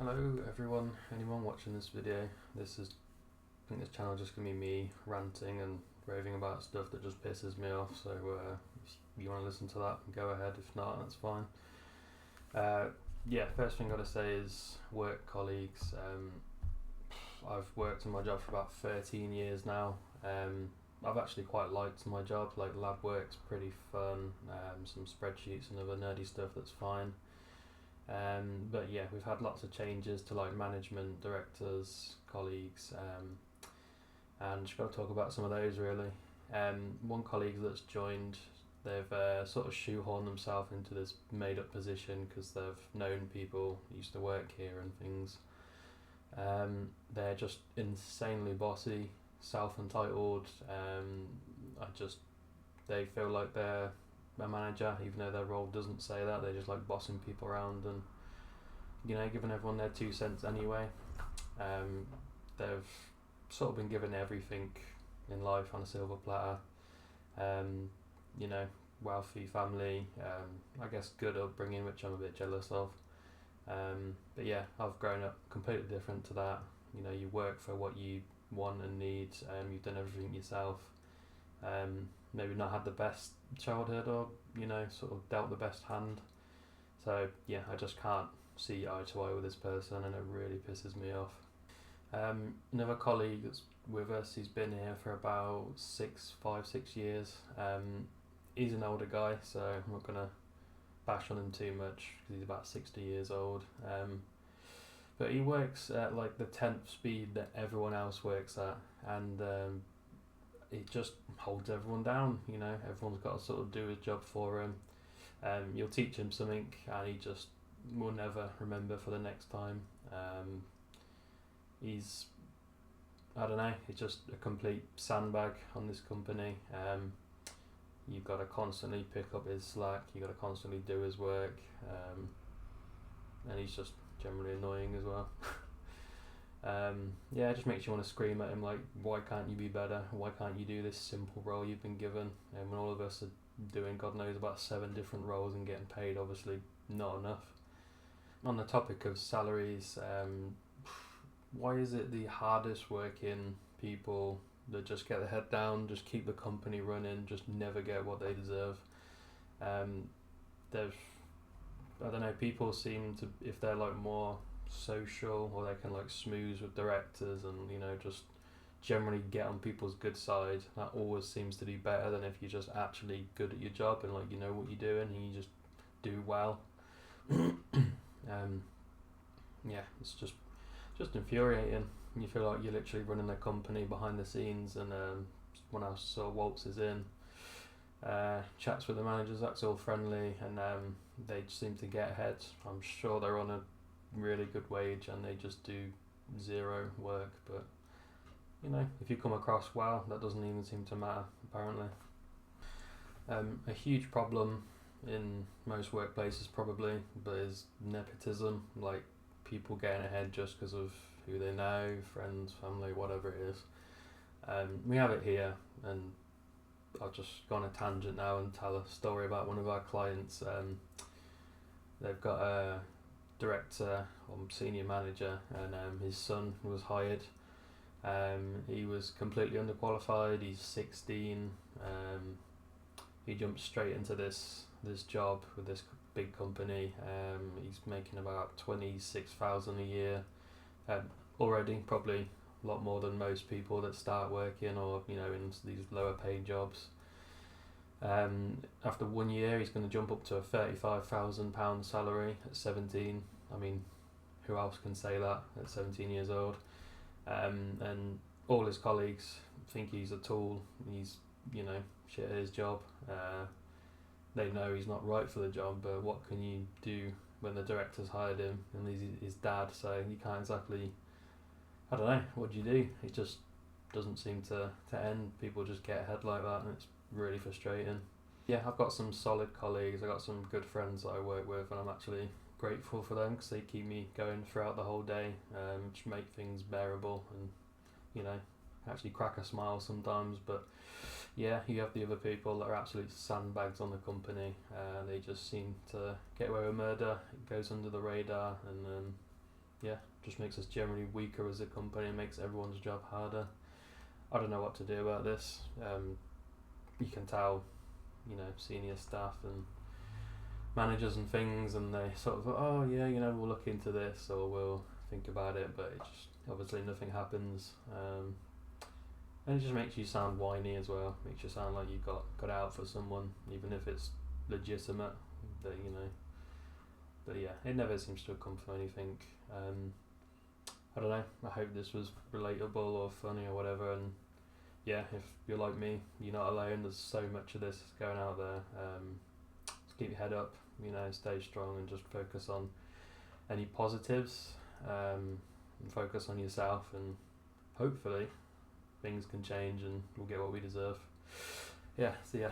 Hello everyone, anyone watching this video. I think this channel is just going to be me ranting and raving about stuff that just pisses me off, so if you want to listen to that, go ahead. If not, that's fine. First thing I've got to say is work colleagues. I've worked in my job for about 13 years now. I've actually quite liked my job. Like, lab work's pretty fun, some spreadsheets and other nerdy stuff that's fine. But yeah, we've had lots of changes to like management, directors, colleagues, and just got to talk about some of those really. One colleague that's joined, they've sort of shoehorned themselves into this made up position because they've known people who used to work here and things. They're just insanely bossy, self-entitled. They feel like they're a manager, even though their role doesn't say that. They're just like bossing people around and giving everyone their 2 cents anyway. They've sort of been given everything in life on a silver platter. Wealthy family, I guess good upbringing, which I'm a bit jealous of. But yeah, I've grown up completely different to that. You work for what you want and need. You've done everything yourself. Maybe not had the best childhood, or sort of dealt the best hand. So yeah, I just can't see eye to eye with this person, and it really pisses me off. Another colleague that's with us, he's been here for about 6 years. He's an older guy, so I'm not gonna bash on him too much because he's about 60 years old. But he works at like the 10th speed that everyone else works at, and it just holds everyone down. Everyone's got to sort of do his job for him. You'll teach him something and he just will never remember for the next time. He's just a complete sandbag on this company. You've got to constantly pick up his slack, you've got to constantly do his work, and he's just generally annoying as well. It just makes you want to scream at him, like, why can't you be better? Why can't you do this simple role you've been given? And when all of us are doing God knows about 7 different roles and getting paid obviously not enough. On the topic of salaries, why is it the hardest working people that just get their head down, just keep the company running, just never get what they deserve? People seem to, if they're like more social, or they can like smooth with directors and just generally get on people's good side, that always seems to be better than if you're just actually good at your job and like what you're doing and you just do well. It's just infuriating. You feel like you're literally running a company behind the scenes, and when I sort of waltzes in, chats with the managers, acts all friendly, and they seem to get ahead. I'm sure they're on a really good wage and they just do zero work, but if you come across well, that doesn't even seem to matter apparently. A huge problem in most workplaces probably, but is nepotism, like people getting ahead just because of who they know, friends, family, whatever it is. We have it here, and I'll just go on a tangent now and tell a story about one of our clients. They've got a director or senior manager, and his son was hired. He was completely underqualified. He's 16. He jumped straight into this job with this big company. He's making about 26,000 a year already, probably a lot more than most people that start working or in these lower paid jobs. After 1 year, he's going to jump up to a £35,000 salary at 17. I mean, who else can say that at 17 years old? And all his colleagues think he's a tool. He's shit at his job. They know he's not right for the job, but what can you do when the director's hired him and he's his dad? So you can't exactly, I don't know, what do you do? It just doesn't seem to end. People just get ahead like that, and it's really frustrating. Yeah, I've got some solid colleagues. I've got some good friends that I work with, and I'm actually grateful for them because they keep me going throughout the whole day, just make things bearable, and actually crack a smile sometimes. But yeah, you have the other people that are absolute sandbags on the company. They just seem to get away with murder. It goes under the radar, and just makes us generally weaker as a company and makes everyone's job harder. I don't know what to do about this. You can tell, senior staff and managers and things, and they sort of, oh yeah, we'll look into this or we'll think about it, but it just obviously nothing happens. And it just makes you sound whiny as well. Makes you sound like you got out for someone, even if it's legitimate. That but yeah, it never seems to have come from anything. I don't know. I hope this was relatable or funny or whatever. And yeah, if you're like me, you're not alone. There's so much of this going out there. Just keep your head up. Stay strong and just focus on any positives. And focus on yourself, and hopefully things can change and we'll get what we deserve. Yeah. So yeah.